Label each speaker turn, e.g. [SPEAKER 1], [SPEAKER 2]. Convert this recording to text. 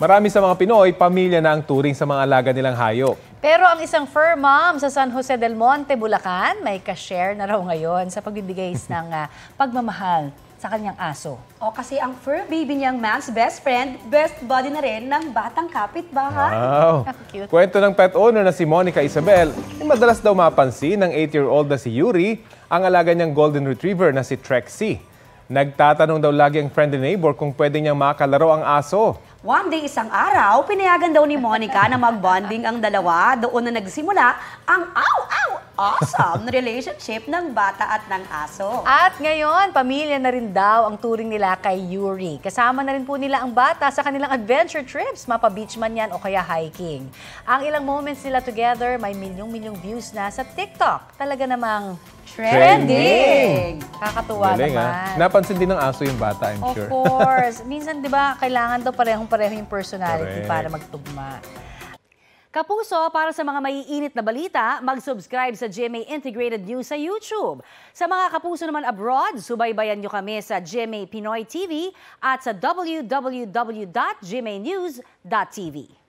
[SPEAKER 1] Marami sa mga Pinoy, pamilya na ang turing sa mga alaga nilang hayop.
[SPEAKER 2] Pero ang isang fur mom sa San Jose del Monte, Bulacan, may ka-share na raw ngayon sa pagbibigay ng pagmamahal sa kanyang aso.
[SPEAKER 3] O kasi ang fur baby niyang man's best friend, best buddy na rin ng batang kapitbahay.
[SPEAKER 1] Wow!
[SPEAKER 2] Cute.
[SPEAKER 1] Kwento ng pet owner na si Monica Isabel, madalas daw mapansin ng 8-year-old na si Yuri ang alaga niyang golden retriever na si Trexie. Nagtatanong daw lagi ang friendly neighbor kung pwede niyang makalaro ang aso.
[SPEAKER 3] One day, isang araw, pinayagan daw ni Monica na mag-bonding ang dalawa. Doon na nagsimula ang awesome relationship ng bata at ng aso.
[SPEAKER 2] At ngayon, pamilya na rin daw ang turing nila kay Yuri. Kasama na rin po nila ang bata sa kanilang adventure trips, mapa-beach man yan o kaya hiking. Ang ilang moments nila together, may milyong-milyong views na sa TikTok. Talaga namang trending! Kakatuwa
[SPEAKER 1] Galing,
[SPEAKER 2] naman.
[SPEAKER 1] Napansin din ng aso yung bata, I'm sure.
[SPEAKER 2] Of course. Minsan, di ba, kailangan daw parehong-pareho yung personality
[SPEAKER 1] Correct.
[SPEAKER 2] para magtugma. Kapuso, para sa mga maiinit na balita, mag-subscribe sa GMA Integrated News sa YouTube. Sa mga kapuso naman abroad, subaybayan nyo kami sa GMA Pinoy TV at sa www.gmanews.tv.